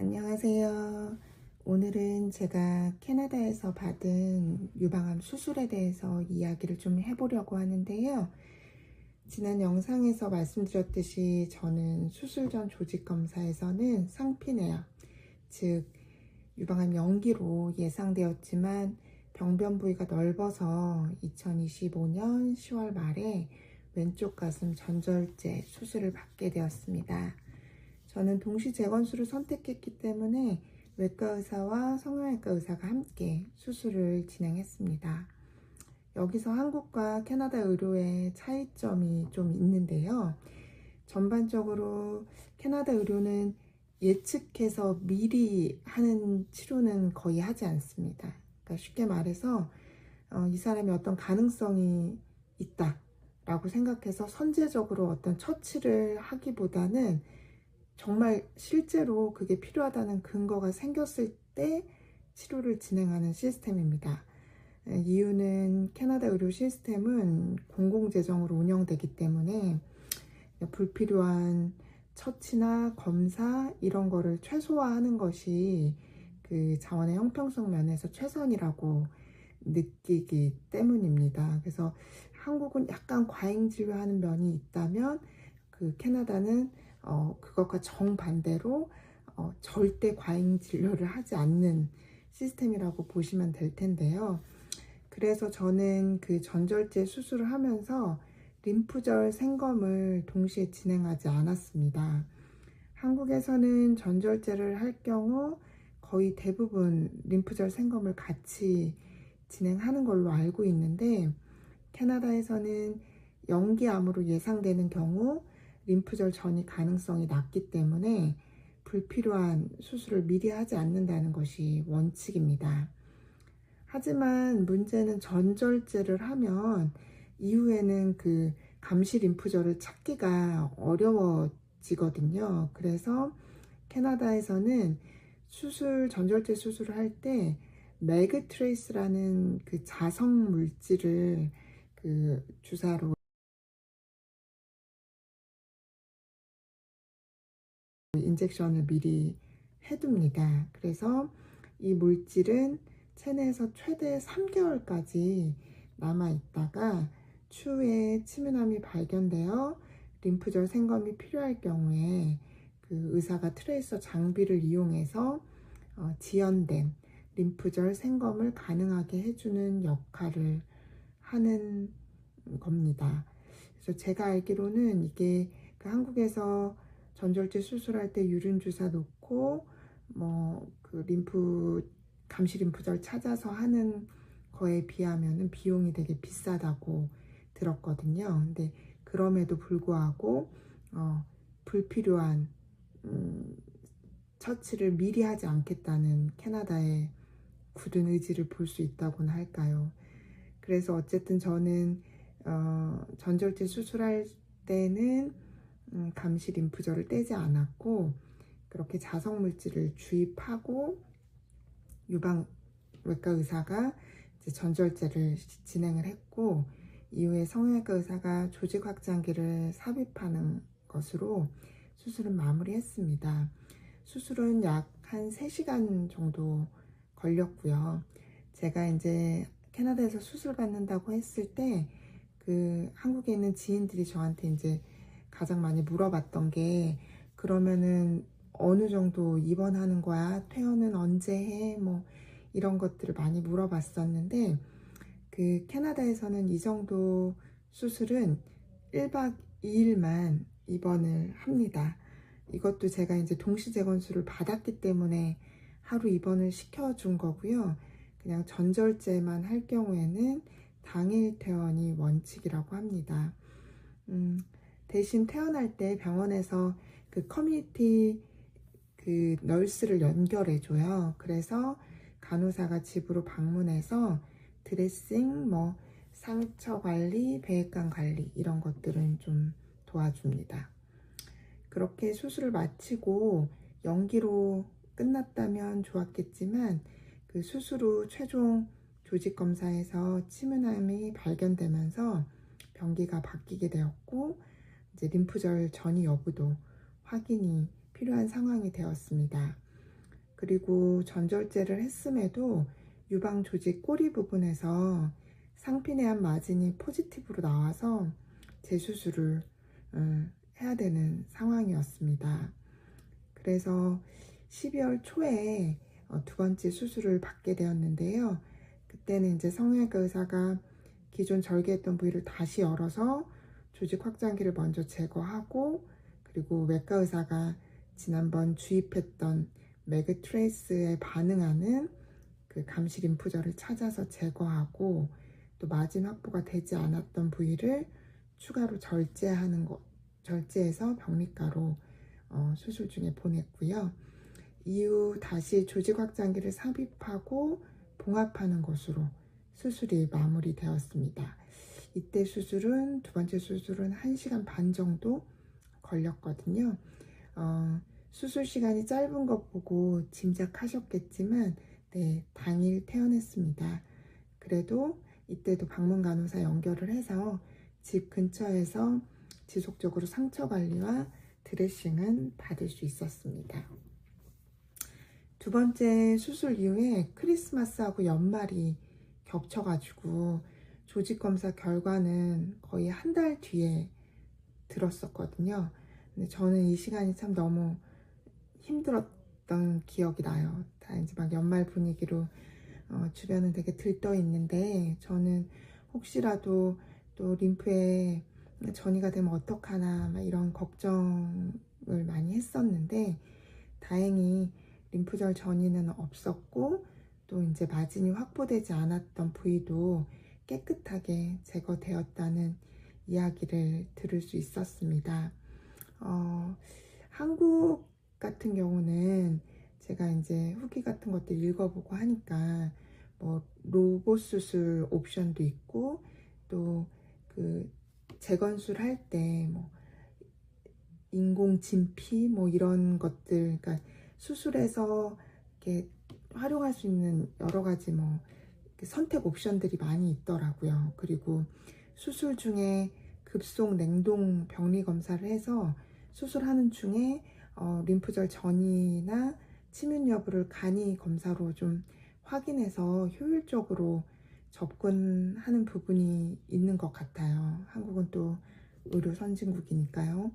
안녕하세요. 오늘은 제가 캐나다에서 받은 유방암 수술에 대해서 이야기를 좀 해보려고 하는데요. 지난 영상에서 말씀드렸듯이 저는 수술 전 조직 검사에서는 상피내암, 즉 유방암 영기로 예상되었지만 병변 부위가 넓어서 2025년 10월 말에 왼쪽 가슴 전절제 수술을 받게 되었습니다. 저는 동시 재건술을 선택했기 때문에 외과 의사와 성형외과 의사가 함께 수술을 진행했습니다. 여기서 한국과 캐나다 의료의 차이점이 좀 있는데요. 전반적으로 캐나다 의료는 예측해서 미리 하는 치료는 거의 하지 않습니다. 그러니까 쉽게 말해서 이 사람이 어떤 가능성이 있다라고 생각해서 선제적으로 어떤 처치를 하기보다는 정말 실제로 그게 필요하다는 근거가 생겼을 때 치료를 진행하는 시스템입니다. 이유는 캐나다 의료 시스템은 공공재정으로 운영되기 때문에 불필요한 처치나 검사 이런 거를 최소화하는 것이 그 자원의 형평성 면에서 최선이라고 느끼기 때문입니다. 그래서 한국은 약간 과잉 진료하는 면이 있다면 그 캐나다는 그것과 정반대로 절대 과잉 진료를 하지 않는 시스템이라고 보시면 될 텐데요. 그래서 저는 그 전절제 수술을 하면서 림프절 생검을 동시에 진행하지 않았습니다. 한국에서는 전절제를 할 경우 거의 대부분 림프절 생검을 같이 진행하는 걸로 알고 있는데, 캐나다에서는 영기암으로 예상되는 경우 림프절 전이 가능성이 낮기 때문에 불필요한 수술을 미리 하지 않는다는 것이 원칙입니다. 하지만 문제는 전절제를 하면 이후에는 그 감시 림프절을 찾기가 어려워지거든요. 그래서 캐나다에서는 전절제 수술을 할 때 매그트레이스라는 그 자성 물질을 그 주사로 인젝션을 미리 해둡니다. 그래서 이 물질은 체내에서 최대 3개월까지 남아있다가 추후에 치문암이 발견되어 림프절 생검이 필요할 경우에 그 의사가 트레이서 장비를 이용해서 지연된 림프절 생검을 가능하게 해주는 역할을 하는 겁니다. 그래서 제가 알기로는 이게 그 한국에서 전절제 수술할 때 유륜 주사 놓고 뭐 그 감시 림프절 찾아서 하는 거에 비하면은 비용이 되게 비싸다고 들었거든요. 근데 그럼에도 불구하고 불필요한 처치를 미리 하지 않겠다는 캐나다의 굳은 의지를 볼 수 있다고나 할까요? 그래서 어쨌든 저는 전절제 수술할 때는 감시 림프절을 떼지 않았고, 그렇게 자석 물질을 주입하고 유방외과 의사가 이제 전절제를 진행을 했고, 이후에 성형외과 의사가 조직 확장기를 삽입하는 것으로 수술은 마무리했습니다. 수술은 약 한 3시간 정도 걸렸고요. 제가 이제 캐나다에서 수술 받는다고 했을 때 그 한국에 있는 지인들이 저한테 이제 가장 많이 물어봤던 게, 그러면은 어느 정도 입원하는 거야? 퇴원은 언제 해? 뭐 이런 것들을 많이 물어봤었는데, 그 캐나다에서는 이 정도 수술은 1박 2일만 입원을 합니다. 이것도 제가 이제 동시재건술을 받았기 때문에 하루 입원을 시켜준 거고요. 그냥 전절제만 할 경우에는 당일 퇴원이 원칙이라고 합니다. 대신 퇴원할 때 병원에서 그 커뮤니티 그 널스를 연결해줘요. 그래서 간호사가 집으로 방문해서 드레싱, 뭐 상처 관리, 배액관 관리 이런 것들은 좀 도와줍니다. 그렇게 수술을 마치고 연기로 끝났다면 좋았겠지만, 그 수술 후 최종 조직 검사에서 치문암이 발견되면서 병기가 바뀌게 되었고, 이제 림프절 전이 여부도 확인이 필요한 상황이 되었습니다. 그리고 전절제를 했음에도 유방 조직 꼬리 부분에서 상피내암 마진이 포지티브로 나와서 재수술을 해야 되는 상황이었습니다. 그래서 12월 초에 두 번째 수술을 받게 되었는데요. 그때는 이제 성형외과 의사가 기존 절개했던 부위를 다시 열어서 조직 확장기를 먼저 제거하고, 그리고 외과 의사가 지난번 주입했던 매그트레이스에 반응하는 그 감시 림프절을 찾아서 제거하고, 또 마진 확보가 되지 않았던 부위를 추가로 절제해서 병리과로 수술 중에 보냈고요. 이후 다시 조직 확장기를 삽입하고 봉합하는 것으로 수술이 마무리되었습니다. 이때 두 번째 수술은 1시간 반 정도 걸렸거든요. 수술 시간이 짧은 것 보고 짐작하셨겠지만, 네, 당일 퇴원했습니다. 그래도 이때도 방문 간호사 연결을 해서 집 근처에서 지속적으로 상처 관리와 드레싱은 받을 수 있었습니다. 두 번째 수술 이후에 크리스마스하고 연말이 겹쳐가지고 조직 검사 결과는 거의 한 달 뒤에 들었었거든요. 근데 저는 이 시간이 참 너무 힘들었던 기억이 나요. 다 이제 막 연말 분위기로 주변은 되게 들떠 있는데, 저는 혹시라도 또 림프에 전이가 되면 어떡하나 막 이런 걱정을 많이 했었는데, 다행히 림프절 전이는 없었고, 또 이제 마진이 확보되지 않았던 부위도 깨끗하게 제거되었다는 이야기를 들을 수 있었습니다. 한국 같은 경우는 제가 이제 후기 같은 것도 읽어보고 하니까 뭐 로봇 수술 옵션도 있고, 또 그 재건술 할 때 뭐 인공 진피 뭐 이런 것들, 그러니까 수술에서 이렇게 활용할 수 있는 여러 가지 뭐 선택 옵션들이 많이 있더라고요. 그리고 수술 중에 급속 냉동 병리 검사를 해서 수술하는 중에 림프절 전이나 침윤 여부를 간이 검사로 좀 확인해서 효율적으로 접근하는 부분이 있는 것 같아요. 한국은 또 의료 선진국이니까요.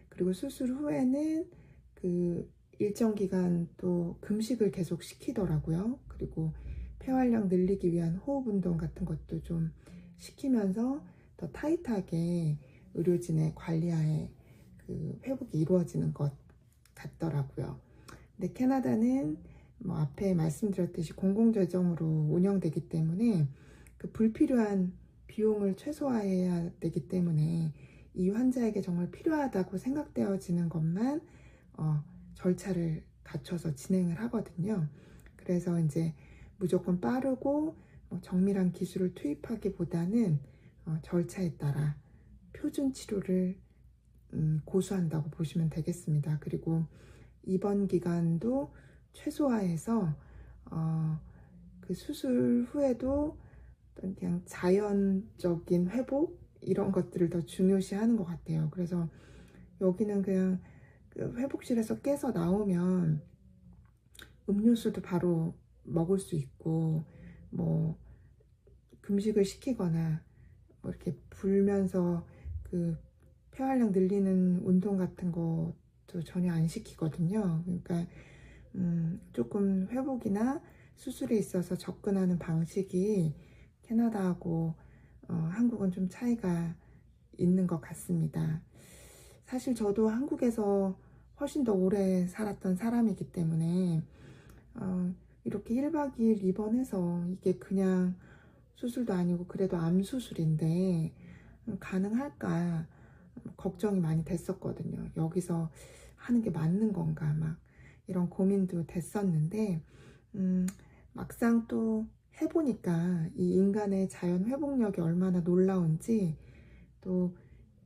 그리고 수술 후에는 그 일정 기간 또 금식을 계속 시키더라고요. 그리고 폐활량 늘리기 위한 호흡 운동 같은 것도 좀 시키면서 더 타이트하게 의료진의 관리하에 그 회복이 이루어지는 것 같더라고요. 근데 캐나다는 뭐 앞에 말씀드렸듯이 공공재정으로 운영되기 때문에 그 불필요한 비용을 최소화해야 되기 때문에 이 환자에게 정말 필요하다고 생각되어지는 것만 절차를 갖춰서 진행을 하거든요. 그래서 이제 무조건 빠르고 정밀한 기술을 투입하기보다는 절차에 따라 표준 치료를 고수한다고 보시면 되겠습니다. 그리고 입원 기간도 최소화해서 그 수술 후에도 그냥 자연적인 회복 이런 것들을 더 중요시하는 것 같아요. 그래서 여기는 그냥 그 회복실에서 깨서 나오면 음료수도 바로 먹을 수 있고, 뭐 금식을 시키거나 뭐 이렇게 불면서 그 폐활량 늘리는 운동 같은 것도 전혀 안 시키거든요. 그러니까 조금 회복이나 수술에 있어서 접근하는 방식이 캐나다하고 한국은 좀 차이가 있는 것 같습니다. 사실 저도 한국에서 훨씬 더 오래 살았던 사람이기 때문에 이렇게 1박 2일 입원해서 이게 그냥 수술도 아니고 그래도 암 수술인데 가능할까 걱정이 많이 됐었거든요. 여기서 하는 게 맞는 건가 막 이런 고민도 됐었는데, 막상 또 해보니까 이 인간의 자연 회복력이 얼마나 놀라운지, 또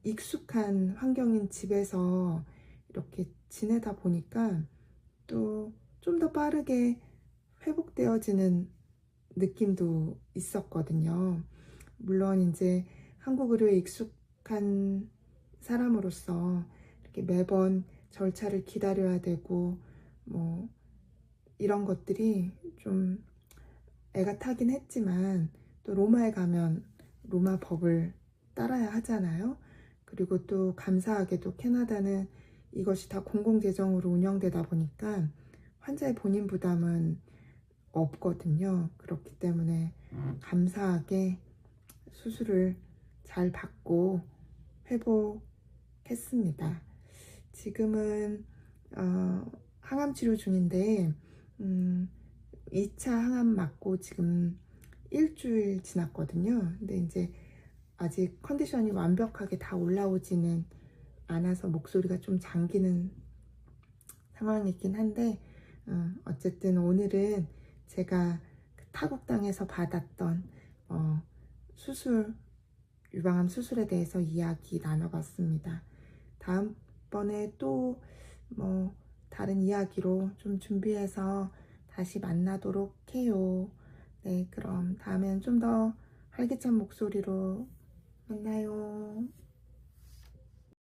익숙한 환경인 집에서 이렇게 지내다 보니까 또 좀 더 빠르게 회복되어지는 느낌도 있었거든요. 물론 이제 한국 의료에 익숙한 사람으로서 이렇게 매번 절차를 기다려야 되고 뭐 이런 것들이 좀 애가 타긴 했지만 또 로마에 가면 로마 법을 따라야 하잖아요. 그리고 또 감사하게도 캐나다는 이것이 다 공공재정으로 운영되다 보니까 환자의 본인 부담은 없거든요. 그렇기 때문에 감사하게 수술을 잘 받고 회복했습니다. 지금은 항암 치료 중인데 2차 항암 맞고 지금 일주일 지났거든요. 근데 이제 아직 컨디션이 완벽하게 다 올라오지는 않아서 목소리가 좀 잠기는 상황이긴 한데 어쨌든 오늘은 제가 타국 땅에서 받았던 수술, 유방암 수술에 대해서 이야기 나눠봤습니다. 다음번에 또 뭐 다른 이야기로 좀 준비해서 다시 만나도록 해요. 네, 그럼 다음엔 좀 더 활기찬 목소리로 만나요.